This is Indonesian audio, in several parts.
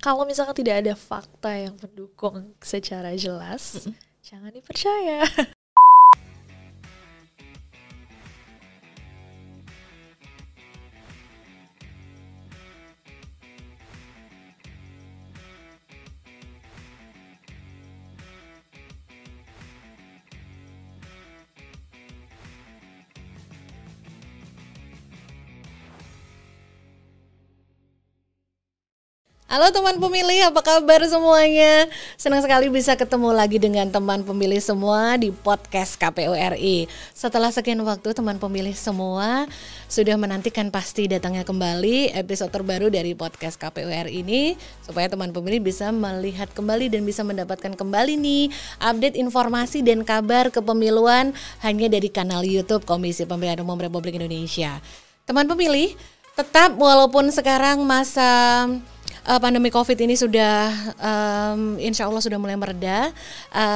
kalau misalkan tidak ada fakta yang mendukung secara jelas, jangan dipercaya. Halo teman pemilih, apa kabar semuanya? Senang sekali bisa ketemu lagi dengan teman pemilih semua di podcast KPU RI. Setelah sekian waktu teman pemilih semua sudah menantikan pasti datangnya kembali episode terbaru dari podcast KPU RI ini, supaya teman pemilih bisa melihat kembali dan bisa mendapatkan kembali nih update informasi dan kabar kepemiluan hanya dari kanal YouTube Komisi Pemilihan Umum Republik Indonesia. Teman pemilih, tetap walaupun sekarang masa pandemi COVID ini sudah insya Allah sudah mulai mereda,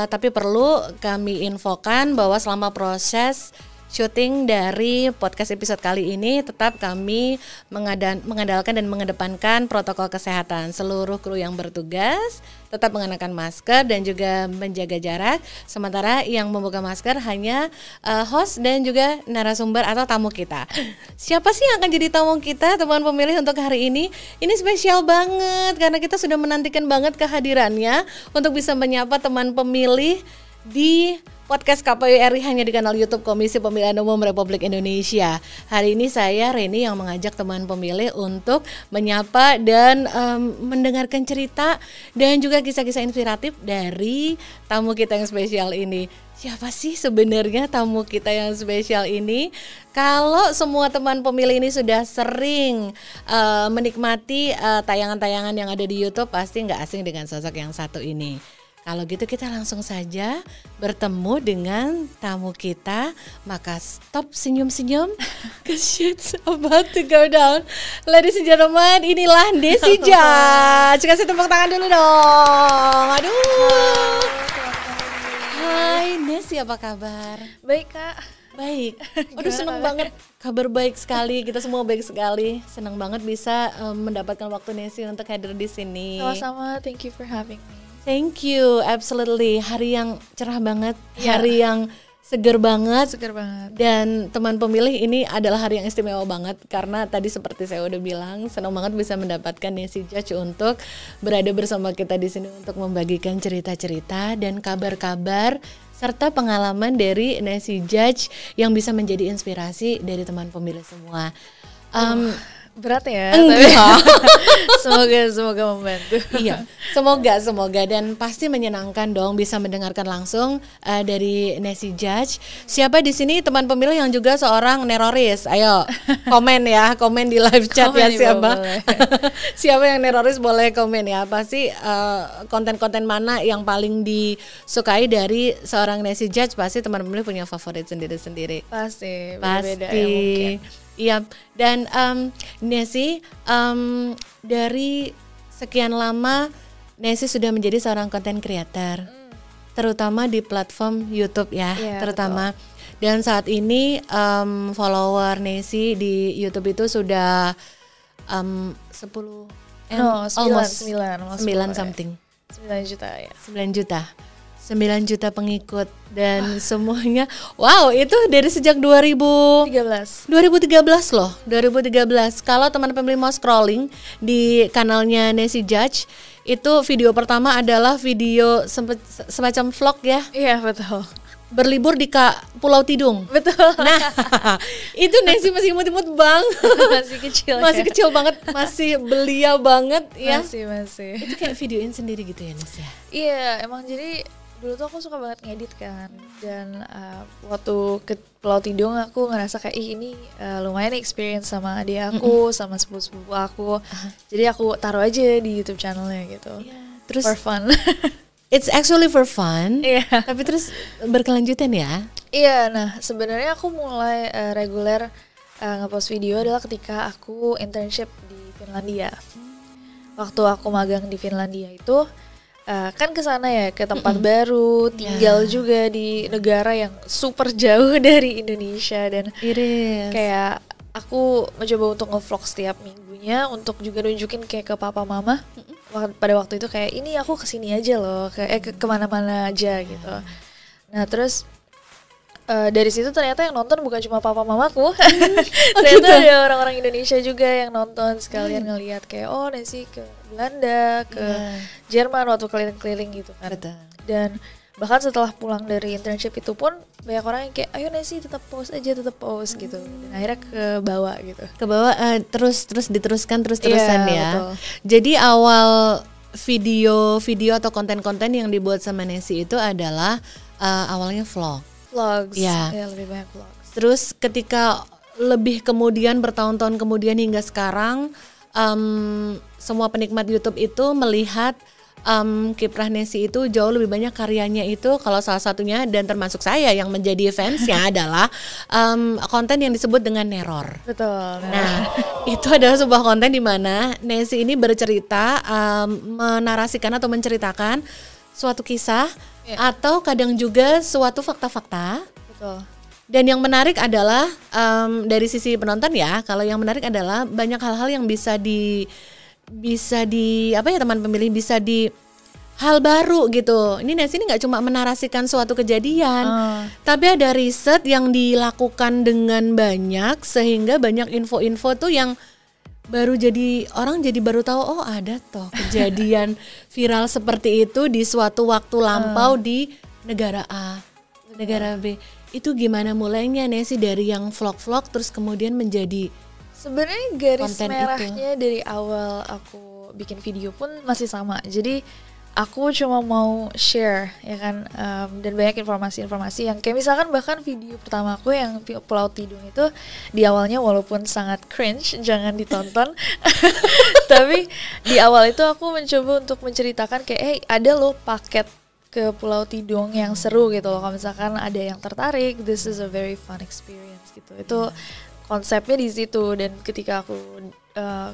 tapi perlu kami infokan bahwa selama proses syuting dari podcast episode kali ini tetap kami mengandalkan dan mengedepankan protokol kesehatan. Seluruh kru yang bertugas tetap mengenakan masker dan juga menjaga jarak, sementara yang membuka masker hanya host dan juga narasumber atau tamu kita. Siapa sih yang akan jadi tamu kita, teman pemilih, untuk hari ini? Ini spesial banget karena kita sudah menantikan banget kehadirannya untuk bisa menyapa teman pemilih di podcast KPU RI hanya di kanal YouTube Komisi Pemilihan Umum Republik Indonesia. Hari ini saya Reni yang mengajak teman pemilih untuk menyapa dan mendengarkan cerita dan juga kisah-kisah inspiratif dari tamu kita yang spesial ini. Siapa sih sebenarnya tamu kita yang spesial ini? Kalau semua teman pemilih ini sudah sering menikmati tayangan-tayangan yang ada di YouTube, pasti nggak asing dengan sosok yang satu ini. Kalau gitu kita langsung saja bertemu dengan tamu kita. Maka stop senyum-senyum, cause shit's about to go down. Ladies and gentlemen, inilah Nessy Judge. Kasih tepuk tangan dulu dong. Aduh. Hai Nessy, apa kabar? Baik Kak. Baik. Aduh, seneng banget, kabar baik sekali. Kita semua baik sekali. Senang banget bisa mendapatkan waktu Nessy untuk hadir di sini. Sama-sama, thank you for having me. Thank you, absolutely. Hari yang cerah banget, hari yang seger banget. Dan teman pemilih, ini adalah hari yang istimewa banget karena tadi seperti saya udah bilang, senang banget bisa mendapatkan Nessy Judge untuk berada bersama kita di sini untuk membagikan cerita-cerita dan kabar-kabar serta pengalaman dari Nessy Judge yang bisa menjadi inspirasi dari teman pemilih semua. Berat ya. Enggak. Semoga membantu. Iya, semoga dan pasti menyenangkan dong bisa mendengarkan langsung dari Nessy Judge. Siapa di sini teman pemilih yang juga seorang neroris? Ayo komen di live chat ya siapa. Siapa yang neroris boleh komen ya. Pasti konten-konten mana yang paling disukai dari seorang Nessy Judge, pasti teman pemilih punya favorit sendiri-sendiri. Pasti. Beda ya mungkin. Iya, dan Nessy, dari sekian lama Nessy sudah menjadi seorang content creator, terutama di platform YouTube ya, terutama. Betul. Dan saat ini follower Nessy di YouTube itu sudah 9 something. 9 juta ya. 9 juta pengikut dan semuanya, wow, itu dari sejak 2013 loh, 2013. Kalau teman pemilih mau scrolling di kanalnya Nessy Judge, itu video pertama adalah video semacam vlog ya. Iya betul. Berlibur di Pulau Tidung. Betul. Nah, itu Nessy masih imut-imut bang. Masih kecil banget, masih belia banget ya. Masih. Itu kayak videoin sendiri gitu ya Nessy ya. Iya, emang jadi dulu tuh aku suka banget ngedit kan, dan waktu ke Pulau Tidung aku ngerasa kayak ini lumayan experience sama adik aku, sama sepupu-sepupu aku. Jadi aku taruh aja di YouTube channelnya gitu. Terus for fun. It's actually for fun. Iya. Tapi terus berkelanjutan ya. Iya, nah sebenarnya aku mulai reguler ngepost video adalah ketika aku internship di Finlandia. Waktu aku magang di Finlandia itu kan ke sana ya, ke tempat baru, tinggal juga di negara yang super jauh dari Indonesia, dan kayak aku mencoba untuk nge-vlog setiap minggunya untuk juga nunjukin kayak ke papa mama pada waktu itu kayak ini aku kesini aja loh, kemana-mana aja gitu. Nah terus dari situ ternyata yang nonton bukan cuma papa mamaku, ternyata ada orang-orang Indonesia juga yang nonton sekalian ngelihat kayak oh Nessy ke Belanda, ke Jerman waktu keliling-keliling gitu kan. Betul. Dan bahkan setelah pulang dari internship itu pun banyak orang yang kayak ayo Nessy tetap post gitu. Dan akhirnya ke bawah gitu. Ke bawah terus diteruskan terus-terusan ya. Betul. Jadi awal video atau konten-konten yang dibuat sama Nessy itu adalah awalnya Vlogs, ya lebih banyak vlogs. Terus ketika lebih kemudian bertahun-tahun kemudian hingga sekarang semua penikmat YouTube itu melihat kiprah Nessy itu jauh lebih banyak karyanya itu, kalau salah satunya dan termasuk saya yang menjadi fansnya adalah konten yang disebut dengan Neror. Betul. Nah itu adalah sebuah konten di mana Nessy ini bercerita menarasikan atau menceritakan suatu kisah atau kadang juga suatu fakta-fakta. Betul. Dan yang menarik adalah dari sisi penonton ya, kalau yang menarik adalah banyak hal-hal yang bisa di apa ya teman pemilih, bisa di hal baru gitu. Ini Nessy ini nggak cuma menarasikan suatu kejadian, tapi ada riset yang dilakukan dengan banyak sehingga banyak info-info tuh yang baru orang jadi baru tahu oh ada toh kejadian viral seperti itu di suatu waktu lampau di negara A, negara B. Itu gimana mulainya Nessy dari yang vlog-vlog terus kemudian menjadi sebenarnya garis merahnya itu. Dari awal aku bikin video pun masih sama. Jadi aku cuma mau share ya kan, dan banyak informasi-informasi yang kayak misalkan bahkan video pertama aku yang Pulau Tidung itu di awalnya walaupun sangat cringe, jangan ditonton. Tapi di awal itu aku mencoba untuk menceritakan kayak ada loh paket ke Pulau Tidung yang seru gitu loh. Kalau misalkan ada yang tertarik, this is a very fun experience gitu. Itu konsepnya di situ. Dan ketika aku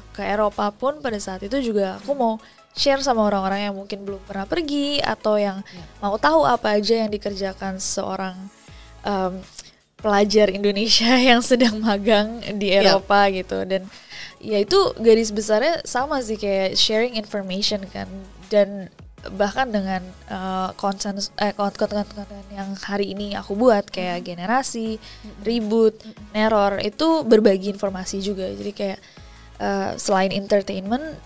ke Eropa pun pada saat itu juga aku mau share sama orang-orang yang mungkin belum pernah pergi atau yang mau tahu apa aja yang dikerjakan seorang pelajar Indonesia yang sedang magang di Eropa gitu. Dan ya itu garis besarnya sama sih kayak sharing information kan. Dan bahkan dengan konten yang hari ini aku buat kayak generasi, ribut, neror itu berbagi informasi juga. Jadi kayak selain entertainment,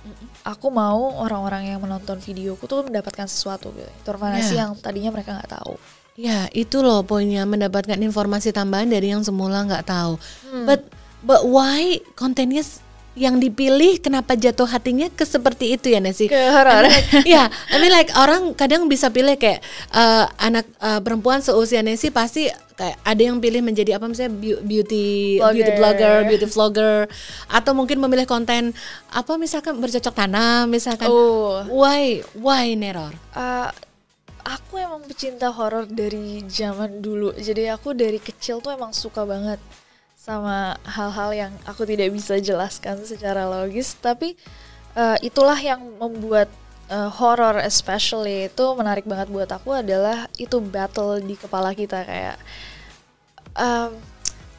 aku mau orang-orang yang menonton videoku tuh mendapatkan sesuatu gitu, informasi yang tadinya mereka nggak tahu. Ya itu loh poinnya, mendapatkan informasi tambahan dari yang semula nggak tahu. But why kontennya yang dipilih, kenapa jatuh hatinya ke seperti itu ya Nessy? Ke horor. I mean like orang kadang bisa pilih kayak anak perempuan seusia Nessy pasti kayak ada yang pilih menjadi apa misalnya beauty blogger, beauty vlogger, atau mungkin memilih konten apa misalkan bercocok tanam misalkan. Why Neror? Aku emang pecinta horor dari zaman dulu. Jadi aku dari kecil tuh emang suka banget sama hal-hal yang aku tidak bisa jelaskan secara logis, tapi itulah yang membuat horror especially itu menarik banget buat aku adalah itu battle di kepala kita kayak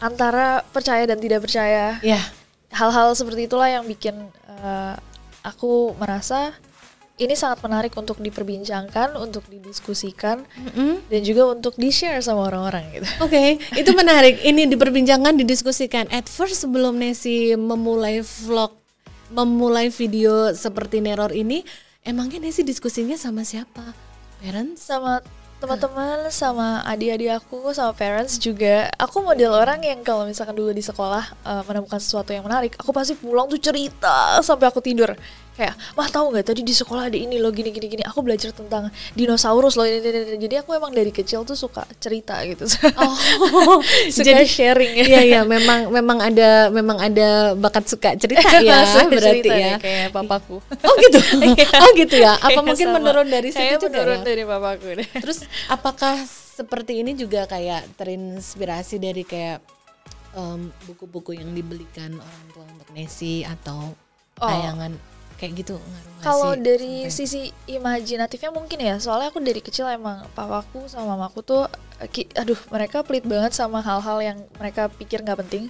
antara percaya dan tidak percaya. Hal-hal seperti itulah yang bikin aku merasa ini sangat menarik untuk diperbincangkan, untuk didiskusikan, dan juga untuk di-share sama orang-orang gitu. Oke, itu menarik. Ini diperbincangkan, didiskusikan. At first sebelum Nessy memulai video seperti Neror ini, emangnya Nessy diskusinya sama siapa? Parents? Sama teman-teman, sama adik-adik aku, sama parents juga. Aku model orang yang kalau misalkan dulu di sekolah menemukan sesuatu yang menarik, aku pasti pulang tuh cerita sampai aku tidur. Kayak, mah tahu nggak tadi di sekolah ada ini loh, gini. Aku belajar tentang dinosaurus loh ini. Jadi aku emang dari kecil tuh suka cerita gitu. Suka jadi, sharing. Iya, memang ada bakat suka cerita ya, berarti cerita ya. Kayak papaku. Oh gitu ya. Apa mungkin menurun dari situ juga? Menurun dari papaku deh. Terus apakah seperti ini juga kayak terinspirasi dari kayak buku-buku yang dibelikan orang tua untuk Nessy atau tayangan kayak gitu? Kalau dari sisi imajinatifnya mungkin ya, soalnya aku dari kecil emang papaku sama mamaku tuh mereka pelit banget sama hal-hal yang mereka pikir nggak penting.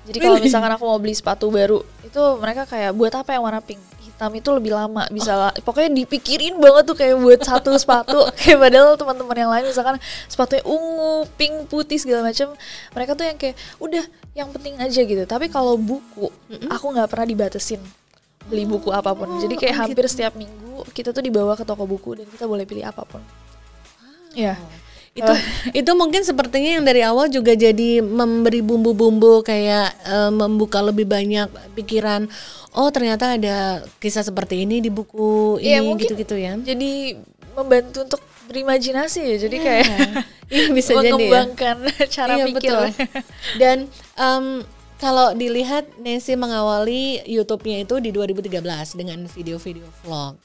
Jadi kalau misalkan aku mau beli sepatu baru itu mereka kayak buat apa yang warna pink, hitam itu lebih lama, bisa pokoknya dipikirin banget tuh kayak buat satu sepatu. Kayak padahal teman-teman yang lain misalkan sepatunya ungu, pink, putih segala macam, mereka tuh yang kayak udah yang penting aja gitu. Tapi kalau buku, aku nggak pernah dibatasin beli buku apapun. Jadi kayak hampir setiap minggu kita tuh dibawa ke toko buku dan kita boleh pilih apapun. Ya. Itu mungkin sepertinya yang dari awal juga jadi memberi bumbu-bumbu kayak membuka lebih banyak pikiran. Oh ternyata ada kisah seperti ini di buku ini gitu-gitu ya. Jadi membantu untuk berimajinasi ya. Jadi kayak bisa mengembangkan cara pikir. Betul. Dan kalau dilihat Nessie mengawali YouTube-nya itu di 2013 dengan video-video vlog.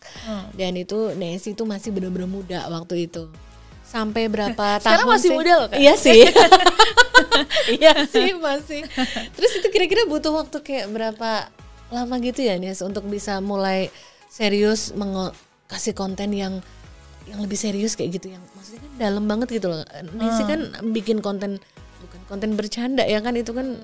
Dan itu Nessie itu masih benar-benar muda waktu itu. Sampai berapa tahun sekarang masih sih? Muda loh kan? Iya sih. Iya sih masih. Terus itu kira-kira butuh waktu kayak berapa lama gitu ya Nes untuk bisa mulai serius kasih konten yang lebih serius kayak gitu, yang maksudnya kan dalam banget gitu loh. Nessie kan bikin konten bukan konten bercanda ya kan, itu kan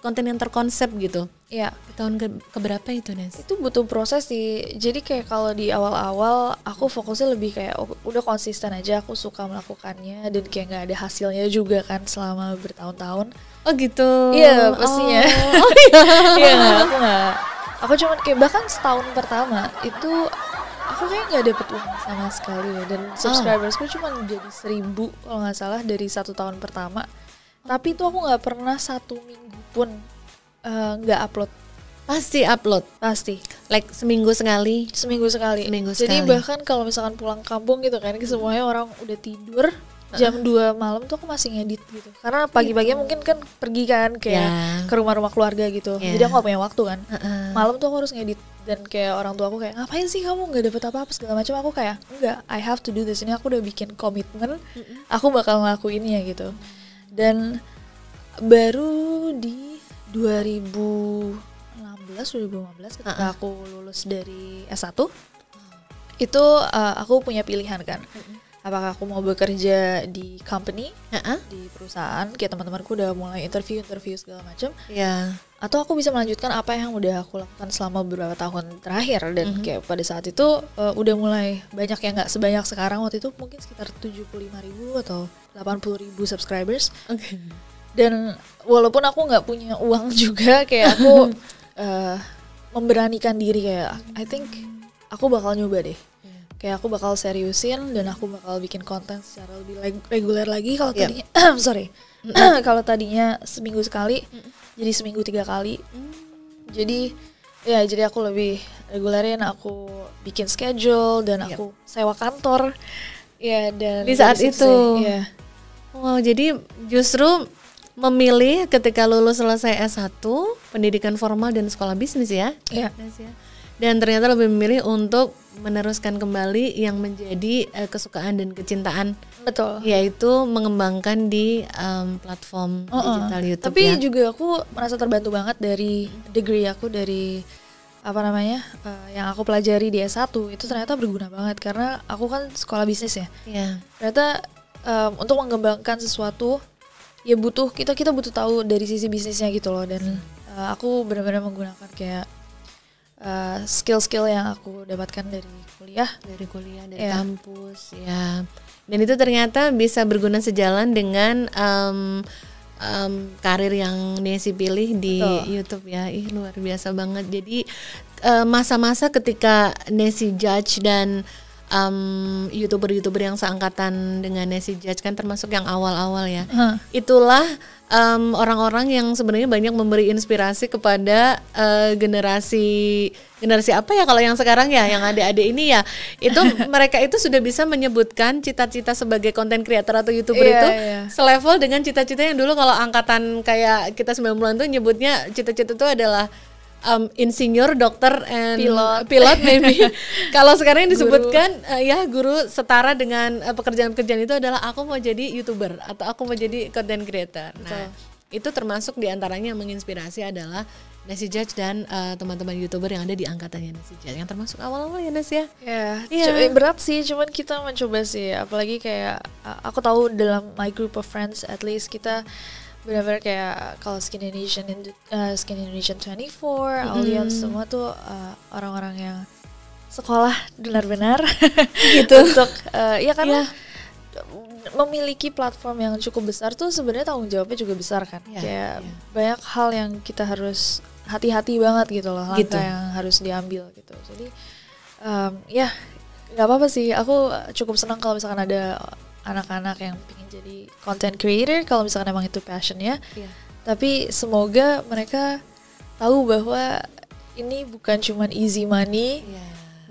konten yang terkonsep gitu. Iya. Tahun keberapa itu Nes? Itu butuh proses sih. Jadi kayak kalau di awal-awal aku fokusnya lebih kayak udah konsisten aja, aku suka melakukannya dan kayak nggak ada hasilnya juga kan selama bertahun-tahun. Oh gitu. Iya pastinya. Oh iya. Iya aku cuman kayak bahkan setahun pertama itu aku kayak nggak dapet uang sama sekali ya, dan subscribersku cuma jadi 1.000 kalau nggak salah dari 1 tahun pertama. Tapi itu aku nggak pernah 1 minggu pun nggak upload. Pasti upload. Pasti. Like seminggu sekali. Jadi bahkan kalau misalkan pulang kampung gitu kan, semuanya orang udah tidur, jam 2 malam tuh aku masih ngedit gitu. Karena pagi-pagi mungkin kan pergi kan kayak ke rumah-rumah keluarga gitu. Jadi aku gak punya waktu kan. Malam tuh aku harus ngedit, dan kayak orang tua aku kayak ngapain sih kamu nggak dapet apa-apa segala macam. Aku kayak enggak, I have to do this, ini aku udah bikin komitmen, aku bakal ngelakuinnya gitu. Dan baru di 2015 ketika aku lulus dari S1 itu aku punya pilihan kan, apakah aku mau bekerja di company, di perusahaan kayak teman-temanku udah mulai interview segala macam, atau aku bisa melanjutkan apa yang udah aku lakukan selama beberapa tahun terakhir. Dan kayak pada saat itu udah mulai banyak yang nggak sebanyak sekarang. Waktu itu mungkin sekitar 75.000 atau 80.000 subscribers. Dan walaupun aku nggak punya uang juga, kayak aku memberanikan diri kayak I think aku bakal nyoba deh. Kayak aku bakal seriusin dan aku bakal bikin konten secara lebih reguler lagi. Kalau tadinya kalau tadinya seminggu sekali, jadi seminggu 3 kali. Jadi aku lebih regulerin, aku bikin schedule dan aku sewa kantor. Ya, dan di saat itu. Wow, jadi justru memilih ketika lulus selesai S1, pendidikan formal dan sekolah bisnis ya. Iya. Dan ternyata lebih memilih untuk meneruskan kembali yang menjadi kesukaan dan kecintaan. Betul. Yaitu mengembangkan di platform digital YouTube. Tapi juga aku merasa terbantu banget dari degree aku, dari yang aku pelajari di S1 itu ternyata berguna banget, karena aku kan sekolah bisnis ya. Ternyata untuk mengembangkan sesuatu ya kita butuh tahu dari sisi bisnisnya gitu loh. Dan aku benar-benar menggunakan kayak skill-skill yang aku dapatkan dari kuliah dari kampus ya. Dan itu ternyata bisa berguna sejalan dengan karir yang Nessie pilih di YouTube ya. Luar biasa banget. Jadi masa-masa ketika Nessie Judge dan YouTuber yang seangkatan dengan Nessie Judge kan termasuk yang awal-awal ya. Itulah orang-orang yang sebenarnya banyak memberi inspirasi kepada generasi apa ya kalau yang sekarang ya, yang adik-adik ini ya. Itu mereka itu sudah bisa menyebutkan cita-cita sebagai content creator atau YouTuber itu selevel dengan cita-cita yang dulu kalau angkatan kayak kita 90-an tuh nyebutnya cita-cita itu adalah insinyur, dokter, and pilot maybe. Kalau sekarang yang disebutkan guru setara dengan pekerjaan-pekerjaan itu adalah aku mau jadi YouTuber atau aku mau jadi content creator. Nah, itu termasuk diantaranya yang menginspirasi adalah Nessie Judge dan teman-teman YouTuber yang ada di angkatannya Nessie Judge, yang termasuk awal-awal ya Nes ya. Berat sih, cuman kita mencoba sih. Apalagi kayak aku tahu dalam my group of friends, at least kita benar-benar kayak kalau Skin Indonesian 24, Audience semua tuh orang-orang yang sekolah benar-benar gitu. Untuk ya karena memiliki platform yang cukup besar tuh sebenarnya tanggung jawabnya juga besar kan. Kayak banyak hal yang kita harus hati-hati banget gitu loh, langkah yang harus diambil gitu. Jadi ya nggak apa-apa sih, aku cukup senang kalau misalkan ada anak-anak yang pengen jadi content creator, kalau misalkan emang itu passionnya. Tapi semoga mereka tahu bahwa ini bukan cuman easy money,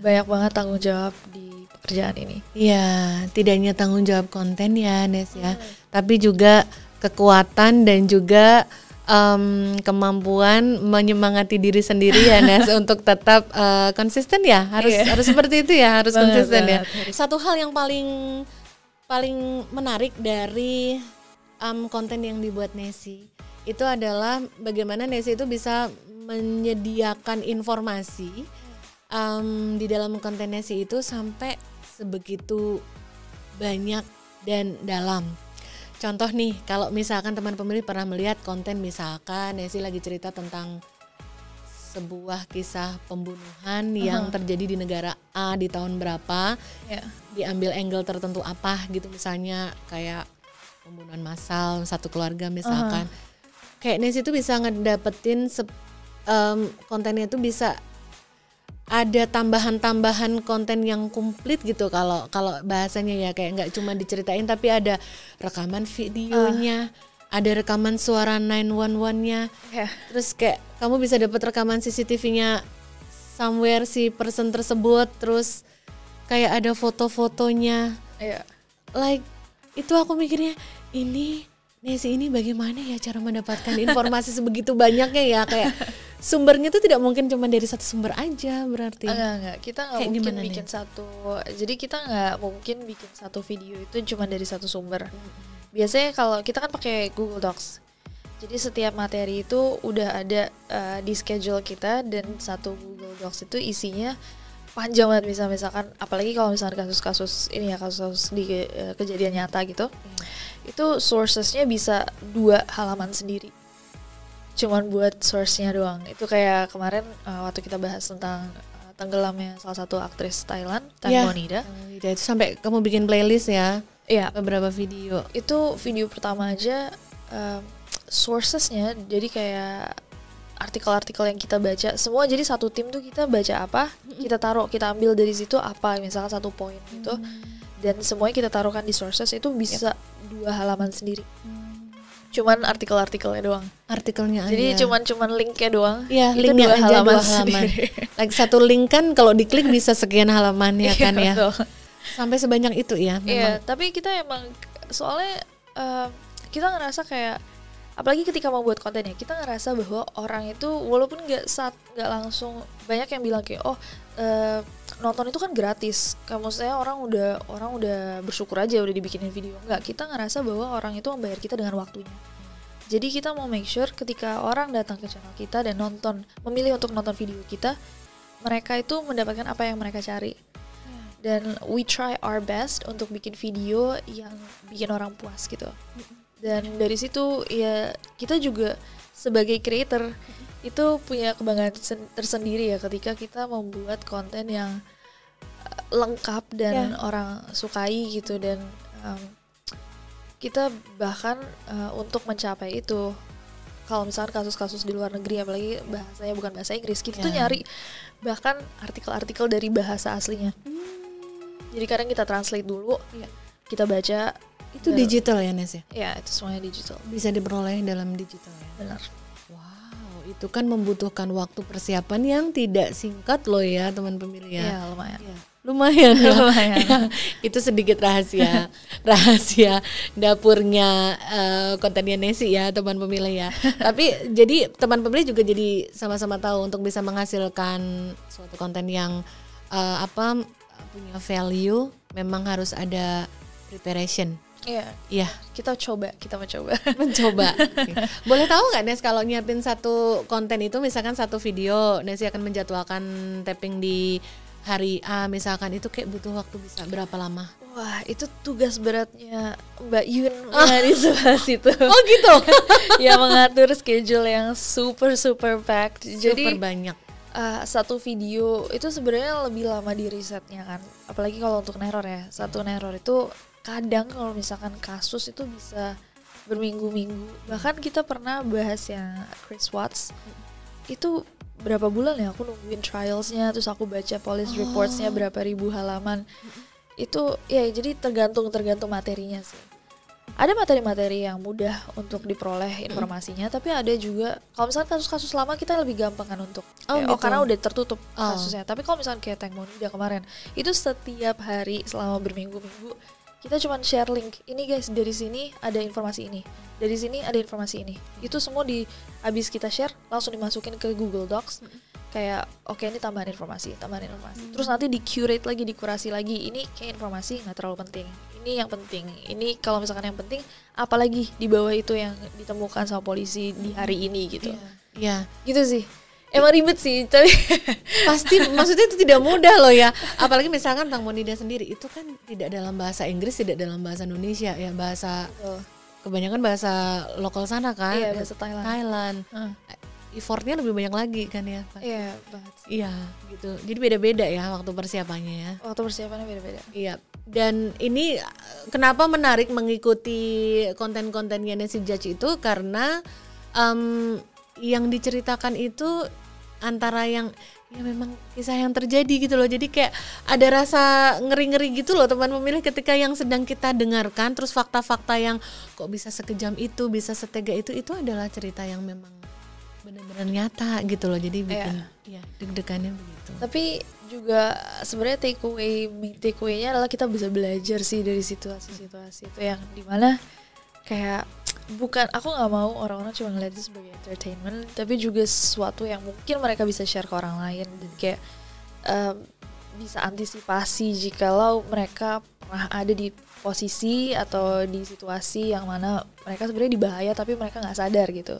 banyak banget tanggung jawab di pekerjaan ini. Iya, tidak hanya tanggung jawab konten ya Nes ya, tapi juga kekuatan dan juga kemampuan menyemangati diri sendiri ya Nes untuk tetap konsisten ya, harus seperti itu ya, harus konsisten ya. Satu hal yang paling menarik dari konten yang dibuat Nesi itu adalah bagaimana Nesi itu bisa menyediakan informasi di dalam konten Nesi itu sampai sebegitu banyak dan dalam. Contoh nih, kalau misalkan teman pemilih pernah melihat konten misalkan Nesi lagi cerita tentang sebuah kisah pembunuhan yang terjadi di negara A di tahun berapa, diambil angle tertentu apa gitu, misalnya kayak pembunuhan massal satu keluarga misalkan. Kayak Nesi itu bisa ngedapetin kontennya itu bisa ada tambahan-tambahan konten yang komplit gitu kalau bahasanya ya, kayak nggak cuma diceritain tapi ada rekaman videonya, ada rekaman suara 911-nya, terus kayak kamu bisa dapat rekaman CCTV-nya somewhere si person tersebut, terus kayak ada foto-fotonya, like itu aku mikirnya ini Nesi ini bagaimana ya cara mendapatkan informasi sebegitu banyaknya ya, kayak sumbernya tuh tidak mungkin cuma dari satu sumber aja berarti. Enggak, kita nggak mungkin bikin satu. Jadi kita nggak mungkin bikin satu video itu cuma dari satu sumber. Biasanya kalau kita kan pakai Google Docs. Jadi setiap materi itu udah ada di schedule kita, dan satu Google Docs itu isinya panjang banget, misalkan apalagi kalau misalnya kasus-kasus ini ya, kasus di kejadian nyata gitu. Itu sourcesnya bisa 2 halaman sendiri, cuman buat source-nya doang. Itu kayak kemarin waktu kita bahas tentang tenggelamnya salah satu aktris Thailand, Tan Bonida. Itu sampai kamu bikin playlist ya? Iya, beberapa video. Itu video pertama aja sourcesnya, jadi kayak artikel-artikel yang kita baca semua, jadi satu tim tuh kita baca apa, kita taruh, kita ambil dari situ apa, misalkan satu poin gitu, dan semuanya kita taruhkan di sources, itu bisa 2 halaman sendiri. Cuman artikelnya doang. Artikelnya aja. Jadi cuman linknya doang. Iya, linknya 2 halaman. Like satu link kan kalau diklik bisa sekian halamannya kan ya. Betul. Sampai sebanyak itu ya. Iya, tapi kita emang soalnya kita ngerasa kayak, apalagi ketika mau buat konten ya, kita ngerasa bahwa orang itu walaupun nggak langsung, banyak yang bilang kayak nonton itu kan gratis, kamu saya orang udah bersyukur aja udah dibikinin video. Nggak, kita ngerasa bahwa orang itu membayar kita dengan waktunya. Jadi kita mau make sure ketika orang datang ke channel kita dan memilih untuk nonton video kita, mereka itu mendapatkan apa yang mereka cari. Dan we try our best untuk bikin video yang bikin orang puas gitu. Dan dari situ ya kita juga sebagai creator itu punya kebanggaan tersendiri ya, ketika kita membuat konten yang lengkap dan orang sukai gitu. Dan kita bahkan untuk mencapai itu, kalau misalnya kasus-kasus di luar negeri, apalagi bahasanya bukan bahasa Inggris, kita tuh nyari bahkan artikel-artikel dari bahasa aslinya. Jadi kadang kita translate dulu, kita baca. Itu digital ya Nes ya? Ya, itu semuanya digital. Bisa diperoleh dalam digital ya? Benar. Wow, itu kan membutuhkan waktu persiapan yang tidak singkat loh ya teman pemilih ya? Iya, lumayan. Ya. Lumayan. Ya. Itu sedikit rahasia dapurnya kontennya Nesi ya teman pemilih ya. Tapi jadi teman pemilih juga jadi sama-sama tahu untuk bisa menghasilkan suatu konten yang punya value, memang harus ada preparation. Iya. Kita mencoba. Okay. Boleh tahu nggak Nes, kalau nyiapin satu konten itu, misalkan satu video Nesi akan menjadwalkan tapping di hari A misalkan, itu kayak butuh waktu bisa berapa lama? Wah, itu tugas beratnya Mbak Yun di sebelah situ. Oh gitu. Ya, mengatur schedule yang super packed. Jadi super banyak. Satu video itu sebenarnya lebih lama di risetnya kan. Apalagi kalau untuk neror ya. Satu neror itu kadang kalau misalkan kasus itu bisa berminggu-minggu. Bahkan kita pernah bahas yang Chris Watts. Itu berapa bulan ya aku nungguin trialsnya, terus aku baca police reportsnya berapa ribu halaman. Itu ya jadi tergantung materinya sih. Ada materi-materi yang mudah untuk diperoleh informasinya, tapi ada juga kalau misalkan kasus-kasus lama kita lebih gampang kan untuk gitu. karena udah tertutup kasusnya. Tapi kalau misalkan kayak Tank Monida kemarin, itu setiap hari selama berminggu-minggu kita cuma share link. Ini guys, dari sini ada informasi ini. Dari sini ada informasi ini. Itu semua habis kita share langsung dimasukin ke Google Docs. Kayak oke, ini tambahan informasi. Terus nanti di-curate lagi, dikurasi lagi. Ini kayak informasi nggak terlalu penting. Ini yang penting. Ini kalau misalkan yang penting, apalagi di bawah itu yang ditemukan sama polisi di hari ini gitu. Iya. Gitu sih. Emang ribet sih, tapi pasti maksudnya itu tidak mudah loh ya. Apalagi misalkan Tank Monida sendiri itu kan tidak dalam bahasa Inggris, tidak dalam bahasa Indonesia ya, bahasa kebanyakan bahasa lokal sana kan. Iya, bahasa Thailand. Effortnya lebih banyak lagi kan ya, Pak? Iya banget sih. Iya gitu. Jadi beda-beda ya waktu persiapannya ya. Waktu persiapannya beda-beda. Iya. Dan ini kenapa menarik mengikuti konten-kontennya Nancy Judge itu karena yang diceritakan itu antara yang ya memang kisah yang terjadi gitu loh. Jadi kayak ada rasa ngeri-ngeri gitu loh teman pemilih ketika yang sedang kita dengarkan, terus fakta-fakta yang kok bisa sekejam itu, bisa setega itu adalah cerita yang memang benar-benar nyata gitu loh. Jadi bikin ya deg-degannya begitu. Tapi juga sebenarnya takeaway-nya adalah kita bisa belajar sih dari situasi-situasi itu yang dimana kayak bukan, aku nggak mau orang-orang cuma ngeliat itu sebagai entertainment, tapi juga sesuatu yang mungkin mereka bisa share ke orang lain dan kayak bisa antisipasi jikalau mereka pernah ada di posisi atau di situasi yang mana mereka sebenarnya di bahaya tapi mereka nggak sadar gitu.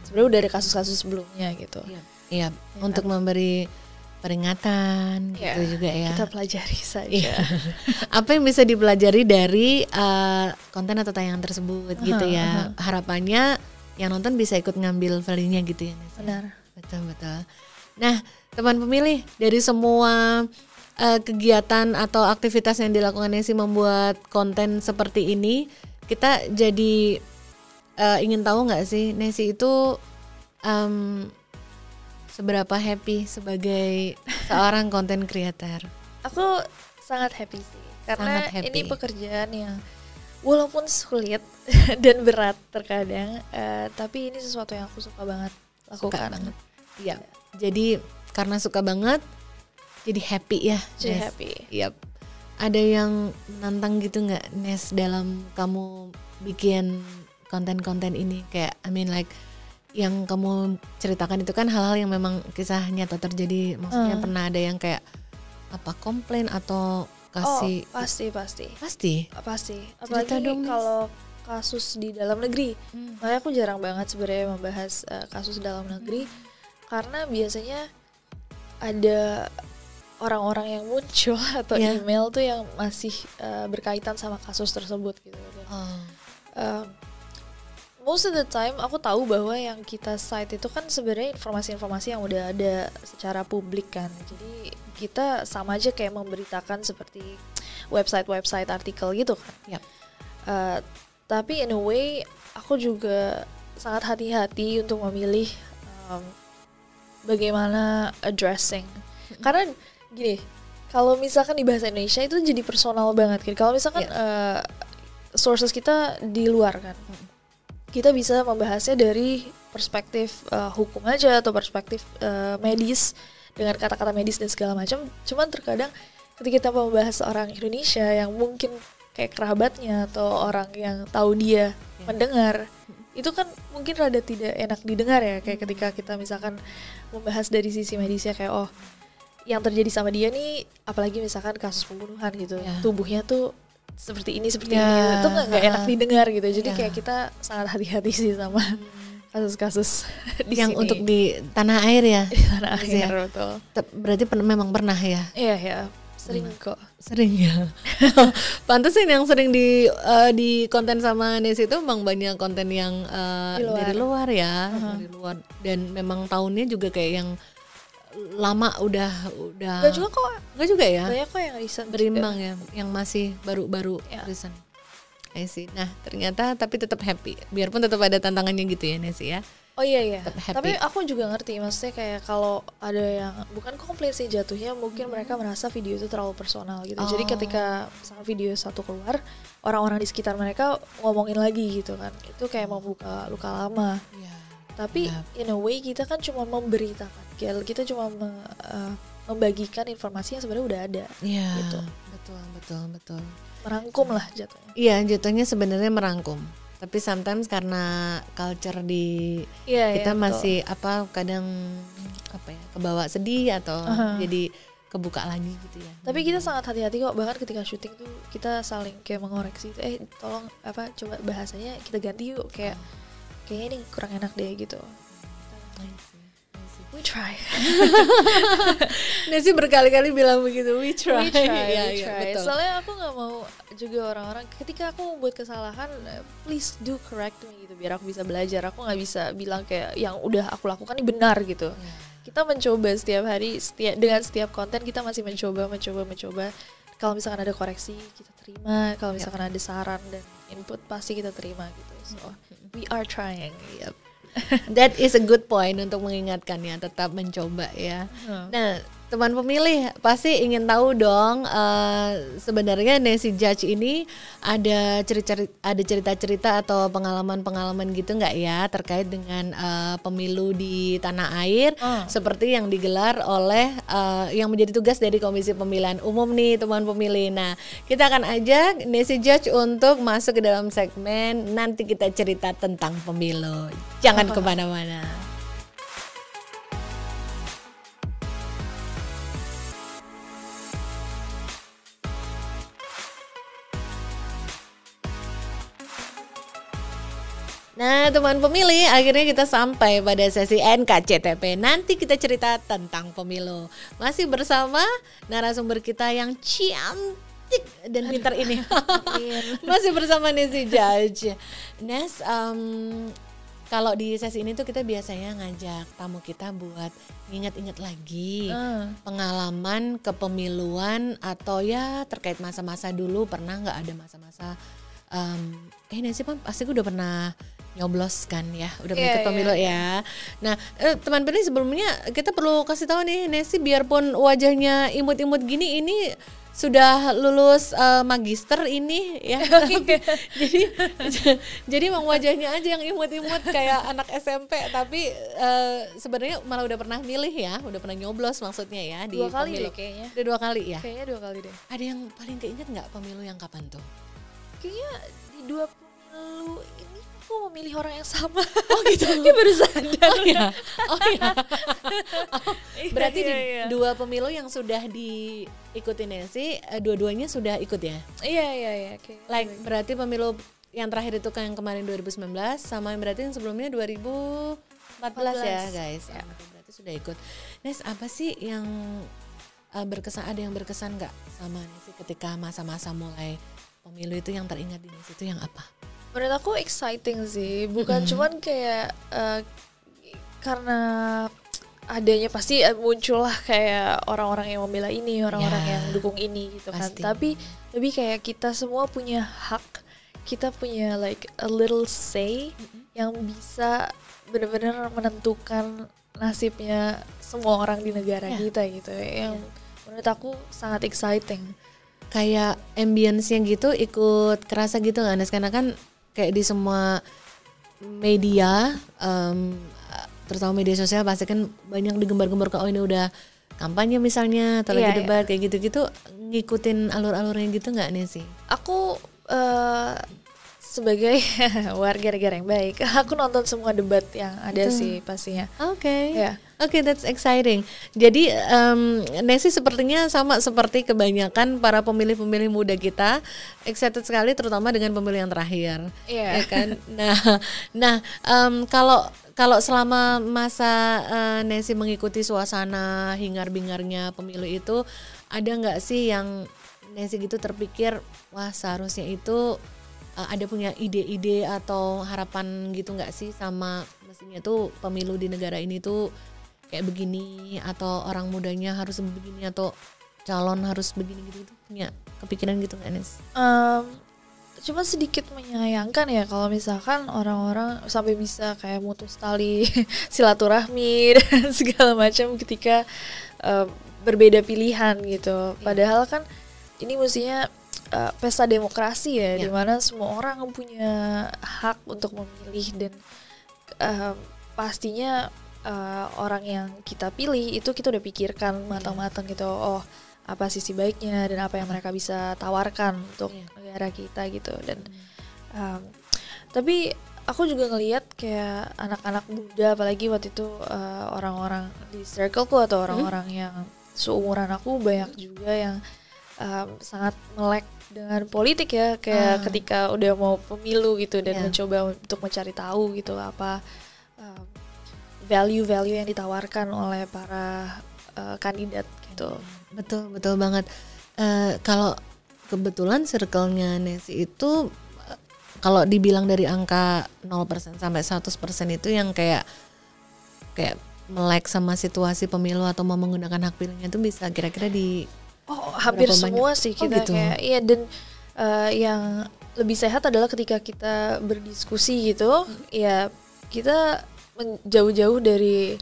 Sebenarnya udah ada kasus-kasus sebelumnya gitu. Iya, untuk memberi peringatan gitu juga ya. Kita pelajari saja. Apa yang bisa dipelajari dari konten atau tayangan tersebut gitu ya. Harapannya yang nonton bisa ikut ngambil value-nya gitu ya. Benar. Betul. Nah, teman pemilih, dari semua kegiatan atau aktivitas yang dilakukan Nancy membuat konten seperti ini, kita jadi ingin tahu nggak sih Nancy itu seberapa happy sebagai seorang content creator? Aku sangat happy sih, karena ini pekerjaan yang walaupun sulit dan berat terkadang, tapi ini sesuatu yang aku suka banget lakukan. Iya. Jadi karena suka banget, jadi happy ya. Jadi happy. Yap. Ada yang menantang gitu nggak, Nes, dalam kamu bikin konten-konten ini? Kayak yang kamu ceritakan itu kan hal-hal yang memang kisah nyata terjadi. Maksudnya pernah ada yang kayak komplain atau kasih? Pasti. Apalagi kalau kasus di dalam negeri. Makanya aku jarang banget sebenarnya membahas kasus dalam negeri, karena biasanya ada orang-orang yang muncul atau email tuh yang masih berkaitan sama kasus tersebut gitu. Most of the time aku tahu bahwa yang kita cite itu kan sebenarnya informasi-informasi yang udah ada secara publik kan. Jadi kita sama aja kayak memberitakan seperti website artikel gitu kan. Tapi in a way aku juga sangat hati-hati untuk memilih bagaimana addressing. Karena gini, kalau misalkan di bahasa Indonesia itu jadi personal banget kan. Kalau misalkan sources kita di luar kan, kita bisa membahasnya dari perspektif hukum aja atau perspektif medis dengan kata-kata medis dan segala macam. Cuman terkadang ketika kita membahas orang Indonesia yang mungkin kayak kerabatnya atau orang yang tahu dia mendengar, itu kan mungkin rada tidak enak didengar ya. Kayak ketika kita misalkan membahas dari sisi medisnya kayak yang terjadi sama dia nih, apalagi misalkan kasus pembunuhan gitu, tubuhnya tuh seperti ini itu nggak enak didengar gitu. Jadi kayak kita sangat hati-hati sih sama kasus-kasus yang sini. Untuk di tanah air ya. Di tanah air, betul. Berarti memang pernah ya? Iya. Sering kok. Sering ya. Pantesan yang sering di konten sama Nesi itu emang banyak konten yang dari luar ya, dari luar, dan memang tahunnya juga kayak yang lama udah. Enggak juga kok. Enggak juga ya. Banyak kok yang recent berimbang juga. Ya, yang masih baru-baru recent. I see. Nah, ternyata tapi tetap happy. Biarpun tetap ada tantangannya gitu ya, Nesi ya. Oh iya. Tapi aku juga ngerti, maksudnya kayak kalau ada yang bukan komplain sih jatuhnya, mungkin mereka merasa video itu terlalu personal gitu. Jadi ketika misalnya video satu keluar, orang-orang di sekitar mereka ngomongin lagi gitu kan. Itu kayak membuka luka lama. Tapi in a way kita kan cuma memberitakan, kita cuma membagikan informasi yang sebenarnya udah ada. Gitu. Betul. Merangkum lah jatuhnya. Iya, jatuhnya sebenarnya merangkum. Tapi sometimes karena culture di kita masih kadang kebawa sedih atau jadi kebuka lagi gitu ya. Tapi kita sangat hati-hati kok, bahkan ketika syuting tuh kita saling kayak mengoreksi, tolong coba bahasanya kita ganti yuk, kayaknya ini kurang enak deh gitu. We try. Nesi berkali-kali bilang begitu. We try. Betul. Soalnya aku nggak mau juga orang-orang ketika aku membuat kesalahan, please do correct me gitu, biar aku bisa belajar. Aku nggak bisa bilang kayak yang udah aku lakukan ini benar gitu. Kita mencoba setiap hari, dengan setiap konten kita masih mencoba. Kalau misalkan ada koreksi kita terima, kalau misalkan ada saran dan input pasti kita terima gitu. So we are trying. That is a good point untuk mengingatkannya, tetap mencoba ya. Nah, teman pemilih pasti ingin tahu dong, sebenarnya Nesi Judge ini ada cerita-cerita atau pengalaman-pengalaman gitu nggak ya terkait dengan pemilu di tanah air seperti yang digelar oleh yang menjadi tugas dari Komisi Pemilihan Umum nih teman pemilih. Nah, kita akan ajak Nesi Judge untuk masuk ke dalam segmen nanti kita cerita tentang pemilu. Jangan kemana-mana. Nah, teman pemilih, akhirnya kita sampai pada sesi NKCTP. Nanti kita cerita tentang pemilu. Masih bersama narasumber kita yang cantik dan pintar ini. Masih bersama Nesi Judge. Nes, kalau di sesi ini tuh kita biasanya ngajak tamu kita buat ingat-ingat lagi pengalaman kepemiluan atau ya terkait masa-masa dulu. Pernah nggak ada masa-masa Nesi pasti udah pernah nyoblos kan ya, udah ikut pemilu ya. Nah, teman pemilih sebelumnya kita perlu kasih tahu nih, Nesi biarpun wajahnya imut-imut gini, ini sudah lulus magister ini ya. jadi emang wajahnya aja yang imut-imut kayak anak SMP, tapi sebenarnya malah udah pernah milih ya, udah pernah nyoblos maksudnya ya di dua kali pemilu. Deh kayaknya. Udah 2 kali ya? Kayaknya 2 kali deh. Ada yang paling keinget nggak pemilu yang kapan tuh? Kayaknya di 2 pemilu ini aku memilih orang yang sama. Oh gitu. Dia baru sadar. Oh iya. Berarti di 2 pemilu yang sudah diikuti Nesi, dua-duanya sudah ikut ya? Iya. Like berarti pemilu yang terakhir itu kan yang kemarin 2019 sama yang berarti yang sebelumnya 2014 ya guys. Ya. Berarti sudah ikut. Nes, apa sih yang berkesan, ada yang berkesan nggak sama Nesi ketika masa-masa mulai pemilu itu, yang teringat di Nesi itu yang apa? Menurut aku exciting sih, bukan cuman kayak karena adanya pasti muncullah kayak orang-orang yang membela ini, orang-orang yang dukung ini gitu kan. Tapi lebih kayak kita semua punya hak, kita punya like a little say yang bisa benar-benar menentukan nasibnya semua orang di negara kita gitu. Yang menurut aku sangat exciting. Kayak ambience-nya gitu ikut kerasa gitu nggak, Nes? Karena kan kayak di semua media, terutama media sosial pasti kan banyak digembar-gembar oh ini udah kampanye misalnya atau lagi debat kayak gitu-gitu, ngikutin alur-alurnya gitu nggak nih sih? Aku sebagai warga negara yang baik, aku nonton semua debat yang ada sih pastinya. Oke. Ya, Oke, that's exciting. Jadi Nessie sepertinya sama seperti kebanyakan para pemilih-pemilih muda kita, excited sekali terutama dengan pemilihan terakhir, ya kan. Nah, kalau selama masa Nessie mengikuti suasana hingar-bingarnya pemilu itu, ada nggak sih yang Nessie gitu terpikir, wah seharusnya itu ada punya ide-ide atau harapan gitu nggak sih sama mestinya tuh pemilu di negara ini tuh kayak begini, atau orang mudanya harus begini, atau calon harus begini gitu, punya kepikiran gitu nggak Nes? Cuma sedikit menyayangkan ya kalau misalkan orang-orang sampai bisa kayak mutus tali silaturahmi dan segala macam ketika berbeda pilihan gitu. Padahal kan ini mestinya pesta demokrasi ya, dimana semua orang punya hak untuk memilih dan pastinya orang yang kita pilih itu kita udah pikirkan matang-matang gitu, oh apa sisi baiknya dan apa yang mereka bisa tawarkan untuk negara kita gitu. Dan tapi aku juga ngelihat kayak anak-anak muda, apalagi waktu itu orang-orang di circleku atau orang-orang yang seumuran aku banyak juga yang sangat melek dengan politik ya, kayak ketika udah mau pemilu gitu dan mencoba untuk mencari tahu gitu apa value-value yang ditawarkan oleh para kandidat gitu. Betul banget. Kalau kebetulan circle-nya Nessie itu kalau dibilang dari angka 0% sampai 100% itu yang kayak melek sama situasi pemilu atau mau menggunakan hak pilihnya itu bisa kira-kira di hampir semua sih kita gitu. Kayak iya. Dan yang lebih sehat adalah ketika kita berdiskusi gitu, ya kita jauh-jauh dari,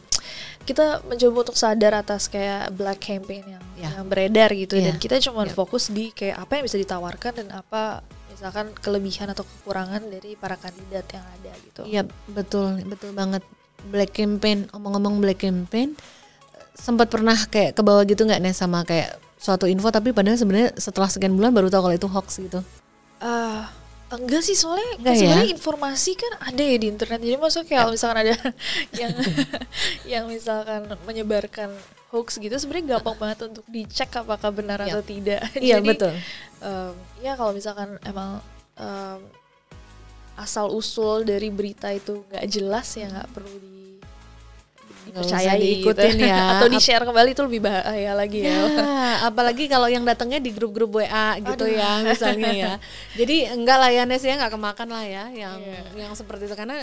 kita mencoba untuk sadar atas kayak black campaign yang beredar gitu, dan kita cuma fokus di kayak apa yang bisa ditawarkan dan apa misalkan kelebihan atau kekurangan dari para kandidat yang ada gitu. Iya, betul banget. Black campaign, omong-omong black campaign, sempat pernah kayak ke bawah gitu nggak nih sama kayak suatu info tapi padahal sebenarnya setelah sekian bulan baru tahu kalau itu hoax gitu? Enggak sih, soalnya sebenarnya informasi kan ada ya di internet. Jadi maksudnya kalau misalkan ada yang misalkan menyebarkan hoax gitu, sebenarnya gampang banget untuk dicek apakah benar atau tidak. Iya, jadi, betul. Ya kalau misalkan emang asal usul dari berita itu nggak jelas ya nggak perlu dipercayai, diikutin gitu. Ya. Atau di-share kembali itu lebih bahaya lagi ya. Apalagi kalau yang datangnya di grup-grup WA gitu. Aduh. Ya misalnya ya. Jadi enggak lah ya Nes ya, nggak kemakan lah ya yang seperti itu, karena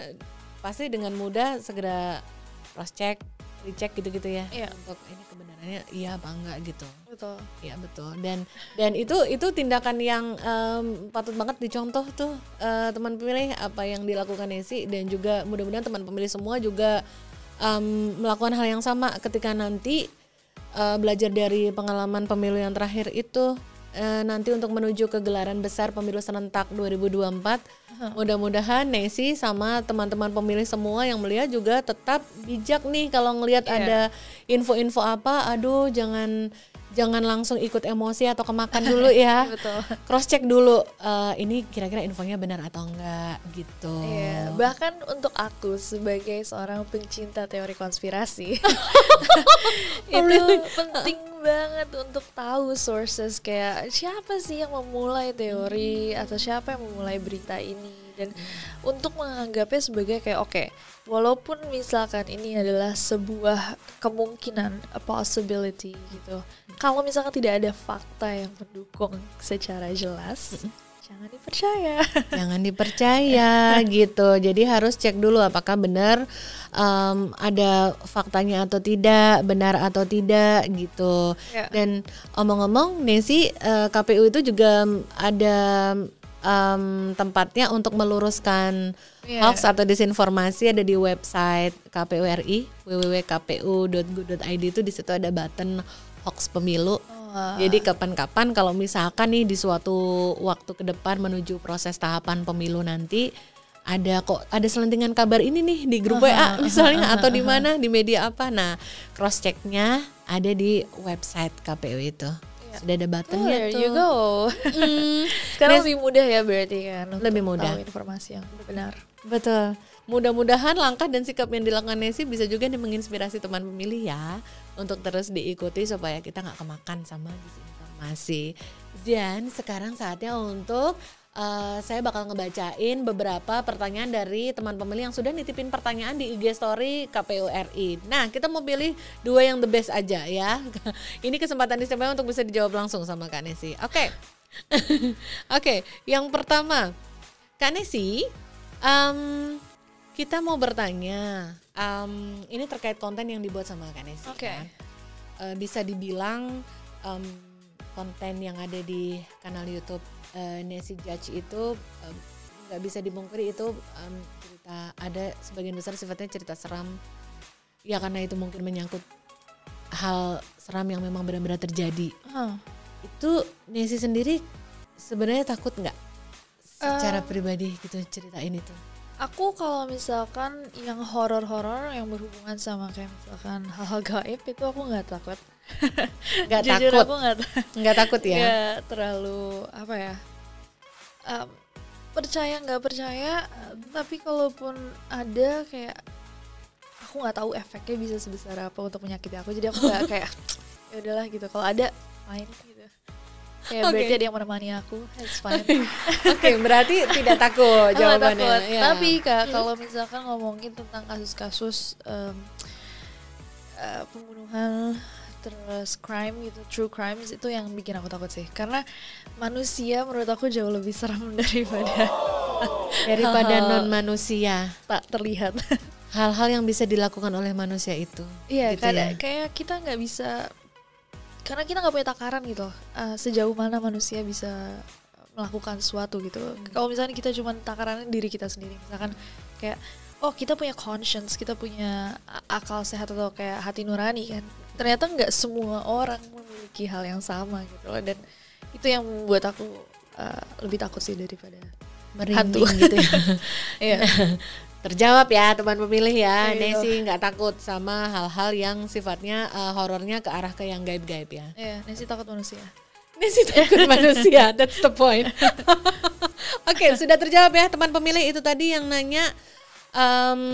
pasti dengan mudah segera cross check, dicek gitu-gitu ya. Untuk ini kebenarannya iya apa enggak gitu. Betul. Iya betul. Dan itu tindakan yang patut banget dicontoh tuh teman pemilih apa yang dilakukan Nessie, dan juga mudah-mudahan teman pemilih semua juga melakukan hal yang sama ketika nanti belajar dari pengalaman pemilu yang terakhir itu, nanti untuk menuju ke gelaran besar pemilu serentak 2024. Mudah-mudahan Nessie sama teman-teman pemilih semua yang melihat juga tetap bijak nih kalau ngelihat ada info-info apa, aduh jangan langsung ikut emosi atau kemakan dulu ya. Betul. Cross check dulu, ini kira-kira infonya benar atau enggak gitu. Iya, bahkan untuk aku sebagai seorang pencinta teori konspirasi itu penting banget untuk tahu sources, kayak siapa sih yang memulai teori atau siapa yang memulai berita ini, dan untuk menganggapnya sebagai kayak oke, walaupun misalkan ini adalah sebuah kemungkinan, a possibility gitu, kalau misalkan tidak ada fakta yang mendukung secara jelas, jangan dipercaya gitu. Jadi harus cek dulu apakah benar ada faktanya atau tidak, benar atau tidak gitu. Dan omong-omong Nessie, KPU itu juga ada tempatnya untuk meluruskan hoax atau disinformasi, ada di website KPU RI, www.kpu.go.id. itu di situ ada button hoax pemilu. Jadi kapan-kapan kalau misalkan nih di suatu waktu ke depan menuju proses tahapan pemilu nanti ada selentingan kabar ini nih di grup WA misalnya, atau di mana, di media apa, nah cross checknya ada di website KPU itu. Sudah ada buttonnya tuh. There you go. Sekarang lebih mudah ya berarti kan, lebih mudah tahu informasi yang benar. Betul. Mudah-mudahan langkah dan sikap yang dilakukan Nesi bisa juga nih menginspirasi teman pemilih ya, untuk terus diikuti supaya kita nggak kemakan sama disinformasi. Dan sekarang saatnya untuk saya bakal ngebacain beberapa pertanyaan dari teman pemilih yang sudah nitipin pertanyaan di IG Story KPU RI. Nah, kita mau pilih 2 yang the best aja ya. Ini kesempatan istimewa untuk bisa dijawab langsung sama Kak Nesi. Oke. Oke, yang pertama, Kak Nesi, kita mau bertanya, ini terkait konten yang dibuat sama Kak Nesi. Oke. Bisa dibilang konten yang ada di kanal YouTube Nesi Judge itu nggak bisa dipungkiri itu cerita, ada sebagian besar sifatnya cerita seram. Ya karena itu mungkin menyangkut hal seram yang memang benar-benar terjadi. Itu Nesi sendiri sebenarnya takut nggak secara pribadi gitu ceritain itu? Aku kalau misalkan yang horor-horor yang berhubungan sama kayak misalkan hal-hal gaib itu aku nggak takut. Nggak Jujur takut. aku Nggak takut ya? nggak terlalu apa ya, percaya nggak percaya, tapi kalaupun ada kayak aku nggak tahu efeknya bisa sebesar apa untuk menyakiti aku, jadi aku nggak kayak ya udahlah gitu, kalau ada main gitu. Kayak berarti ada yang menemani aku, it's fine. Oke, berarti tidak takut jawabannya. Takut. Ya. Tapi Kak, kalau misalkan ngomongin tentang kasus-kasus pembunuhan terus crime gitu, true crimes, itu yang bikin aku takut sih. Karena manusia menurut aku jauh lebih seram daripada non manusia tak terlihat. hal-hal yang bisa dilakukan oleh manusia itu. Iya, gitu ya? kayak kita nggak bisa, karena kita nggak punya takaran gitu, sejauh mana manusia bisa melakukan sesuatu gitu. Kalau misalnya kita cuma takarannya diri kita sendiri, misalkan kayak oh kita punya conscience, kita punya akal sehat atau kayak hati nurani kan, ternyata nggak semua orang memiliki hal yang sama gitu loh. Dan itu yang membuat aku lebih takut sih daripada hantu gitu ya. Iya. Terjawab ya teman pemilih ya. Iya. Nesi nggak takut sama hal-hal yang sifatnya horornya ke arah ke yang gaib-gaib ya. Iya, Nesi takut manusia. Nesi takut manusia, that's the point. Oke, sudah terjawab ya teman pemilih. Itu tadi yang nanya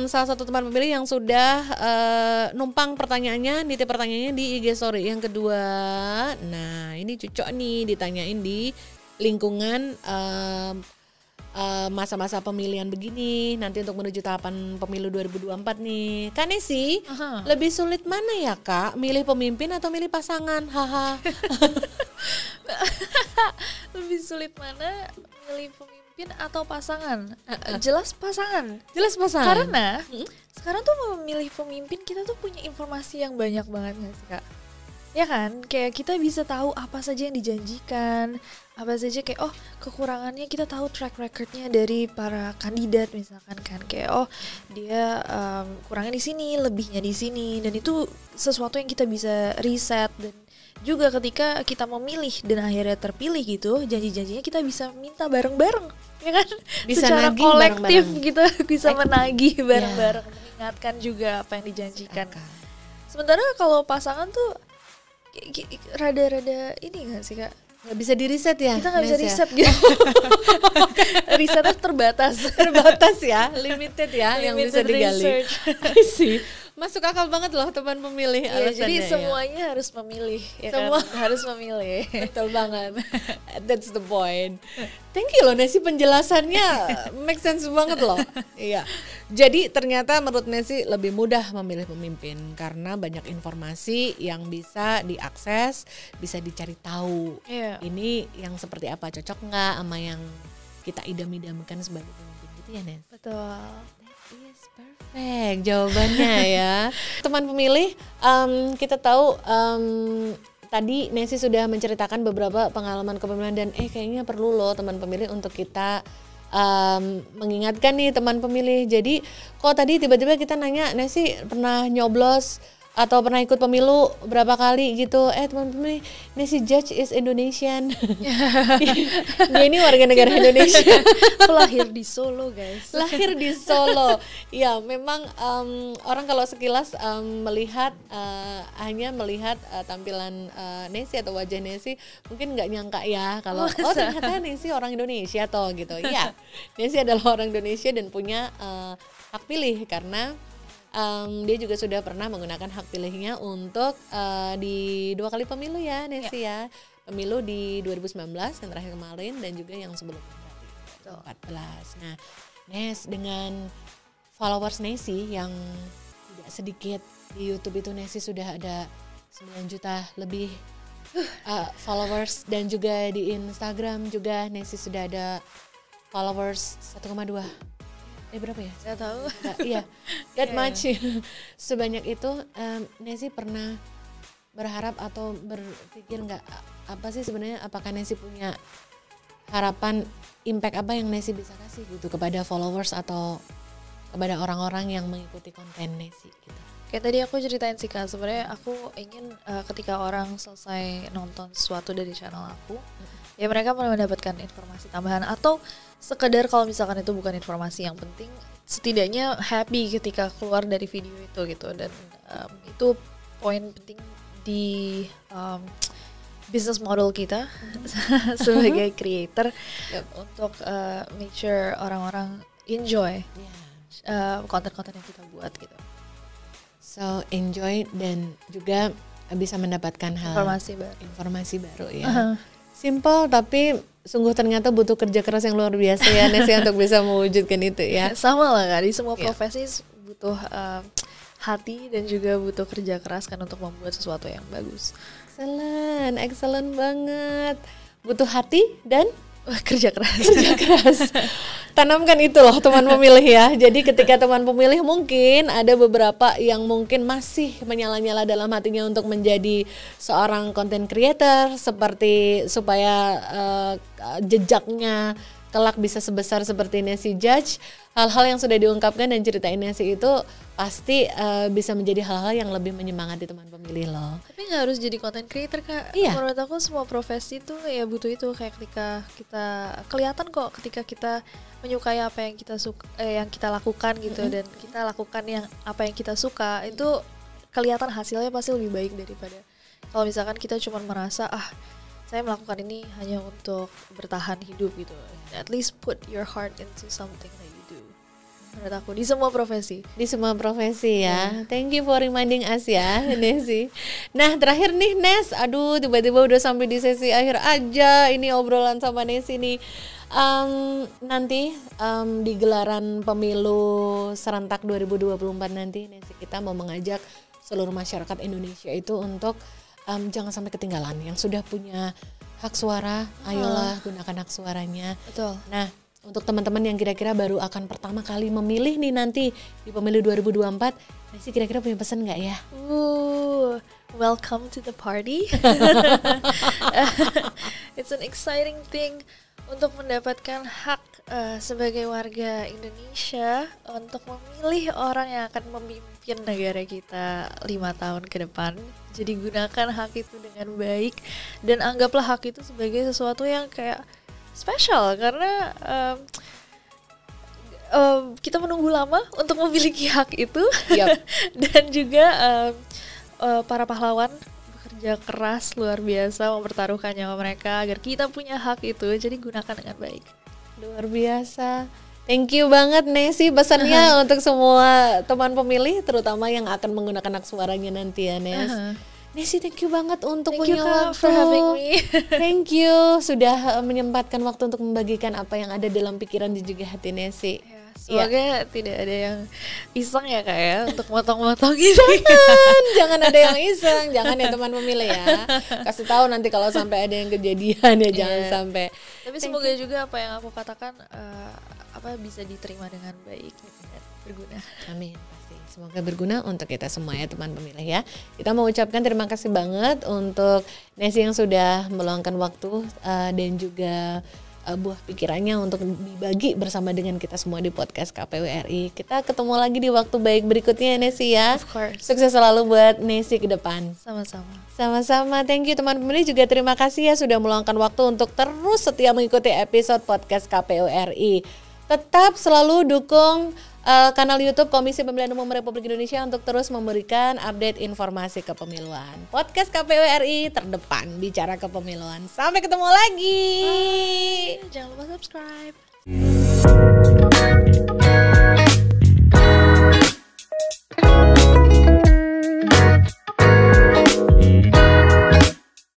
salah satu teman pemilih yang sudah numpang pertanyaannya, nitip pertanyaannya di IG Story. Yang kedua, nah ini cocok nih ditanyain di lingkungan masa-masa pemilihan begini, nanti untuk menuju tahapan pemilu 2024 nih. Kak Nesi, lebih sulit mana ya Kak? Milih pemimpin atau milih pasangan? Haha. Lebih sulit mana, milih pemimpin atau pasangan? Jelas pasangan. Jelas pasangan. Karena sekarang tuh memilih pemimpin kita tuh punya informasi yang banyak banget gak sih Kak? Ya kan, kayak kita bisa tahu apa saja yang dijanjikan, apa saja kayak oh kekurangannya kita tahu track recordnya dari para kandidat misalkan kan, kayak oh dia kurangnya di sini, lebihnya di sini, dan itu sesuatu yang kita bisa riset. Dan juga ketika kita memilih dan akhirnya terpilih gitu, janji-janjinya kita bisa minta bareng-bareng, ya kan? Bisa secara nagih kolektif bareng-bareng. kita bisa menagih bareng-bareng, mengingatkan juga apa yang dijanjikan. Sementara kalau pasangan tuh rada-rada ini gak sih Kak? Gak bisa di riset ya? Kita gak bisa riset gitu. Risetnya terbatas ya, limited ya, yang bisa digali. I see. Masuk akal banget loh teman pemilih. Ya, jadi ya. semuanya harus memilih, ya Semua kan? Harus memilih. Betul banget. That's the point. Thank you loh Nesi, penjelasannya make sense banget loh. Iya. Jadi ternyata menurut Nesi lebih mudah memilih pemimpin karena banyak informasi yang bisa diakses, bisa dicari tahu. Iya. Ini yang seperti apa, cocok nggak sama yang kita idam-idamkan sebagai pemimpin gitu ya Nes? Betul. Yes, perfect jawabannya ya. Teman pemilih, kita tahu tadi Nesi sudah menceritakan beberapa pengalaman kepemilihan dan kayaknya perlu loh teman pemilih untuk kita mengingatkan nih teman pemilih. Jadi kok tadi tiba-tiba kita nanya Nesi pernah nyoblos atau pernah ikut pemilu berapa kali gitu, teman pemilih, Nessy Judge is Indonesian. Dia ini warga negara Indonesia. Lahir di Solo guys. Lahir di Solo. Ya memang orang kalau sekilas melihat hanya melihat tampilan Nessy atau wajah Nessy mungkin nggak nyangka ya kalau ternyata Nessy orang Indonesia toh gitu. Iya, Nessy adalah orang Indonesia dan punya hak pilih karena dia juga sudah pernah menggunakan hak pilihnya untuk di 2 kali pemilu ya Nessy ya. Pemilu di 2019 yang terakhir kemarin dan juga yang sebelumnya 2014. Nah, Ness dengan followers Nessy yang tidak sedikit di YouTube itu, Nessy sudah ada 9 juta lebih followers dan juga di Instagram juga Nessy sudah ada followers 1,2. Berapa ya? Saya tahu. Iya, that much. Sebanyak itu, Nessy pernah berharap atau berpikir nggak apa sih sebenarnya, apakah Nessy punya harapan impact apa yang Nessy bisa kasih gitu kepada followers atau kepada orang-orang yang mengikuti konten Nessy gitu? Kayak tadi aku ceritain sih Kak, sebenarnya aku ingin ketika orang selesai nonton sesuatu dari channel aku, ya mereka mendapatkan informasi tambahan atau sekedar kalau misalkan itu bukan informasi yang penting, setidaknya happy ketika keluar dari video itu gitu. Dan itu poin penting di business model kita sebagai creator untuk make sure orang-orang enjoy konten-konten yang kita buat gitu. So enjoy dan juga bisa mendapatkan informasi baru ya. Simple tapi sungguh ternyata butuh kerja keras yang luar biasa ya Nessy untuk bisa mewujudkan itu ya. Sama lah Kak, di semua profesi butuh hati dan juga butuh kerja keras kan untuk membuat sesuatu yang bagus. Excellent banget. Butuh hati dan kerja keras. Tanamkan itu loh teman pemilih ya. Jadi ketika teman pemilih mungkin ada beberapa yang mungkin masih menyala-nyala dalam hatinya untuk menjadi seorang content creator, seperti supaya jejaknya kelak bisa sebesar seperti Nessy Judge. Hal-hal yang sudah diungkapkan dan ceritain Nessy itu pasti bisa menjadi hal-hal yang lebih menyemangati teman pemilih loh. Tapi nggak harus jadi content creator Kak. Iya. Menurut aku semua profesi tuh ya butuh itu, kayak ketika kita kelihatan kok ketika kita menyukai apa yang kita suka, yang kita lakukan gitu, dan kita lakukan yang apa yang kita suka, itu kelihatan hasilnya pasti lebih baik daripada kalau misalkan kita cuma merasa saya melakukan ini hanya untuk bertahan hidup gitu. At least put your heart into something that you do. Menurut aku di semua profesi. Di semua profesi ya. Thank you for reminding us ya Nessy. Nah terakhir nih Ness, aduh tiba-tiba udah sampai di sesi akhir aja ini obrolan sama Nessy nih. Nanti di gelaran pemilu serentak 2024 nanti Nessy, kita mau mengajak seluruh masyarakat Indonesia itu untuk jangan sampai ketinggalan. Yang sudah punya hak suara, ayolah gunakan hak suaranya. Betul. Nah, untuk teman-teman yang kira-kira baru akan pertama kali memilih nih nanti di pemilu 2024, Nessy kira-kira punya pesan nggak ya? Welcome to the party. It's an exciting thing untuk mendapatkan hak sebagai warga Indonesia untuk memilih orang yang akan memimpin negara kita 5 tahun ke depan. Jadi gunakan hak itu dengan baik dan anggaplah hak itu sebagai sesuatu yang kayak spesial, karena kita menunggu lama untuk memiliki hak itu. Dan juga para pahlawan bekerja keras luar biasa mempertaruhkan nyawa mereka agar kita punya hak itu. Jadi gunakan dengan baik. Luar biasa. Thank you banget Nessy pesannya untuk semua teman pemilih, terutama yang akan menggunakan hak suaranya nanti ya Ness. Nessy, thank you banget untuk punya waktu. For having me. Thank you sudah menyempatkan waktu untuk membagikan apa yang ada dalam pikiran dan juga hati Nessy. Semoga tidak ada yang iseng ya Kak ya untuk motong-motong ini. Jangan ada yang iseng, jangan ya teman pemilih ya. Kasih tahu nanti kalau sampai ada yang kejadian ya, jangan sampai. Tapi semoga juga apa yang aku katakan bisa diterima dengan baik dan berguna. Amin. Semoga berguna untuk kita semua ya teman pemilih ya. Kita mau ucapkan terima kasih banget untuk Nessy yang sudah meluangkan waktu dan juga buah pikirannya untuk dibagi bersama dengan kita semua di podcast KPU RI. Kita ketemu lagi di waktu baik berikutnya ya Nesi ya. Of course. Sukses selalu buat Nesi ke depan. Sama-sama. Sama-sama, thank you teman pemilih, juga terima kasih ya sudah meluangkan waktu untuk terus setia mengikuti episode podcast KPU RI. Tetap selalu dukung kanal YouTube Komisi Pemilihan Umum Republik Indonesia untuk terus memberikan update informasi kepemiluan. Podcast KPU RI terdepan bicara kepemiluan. Sampai ketemu lagi. Bye. Jangan lupa subscribe.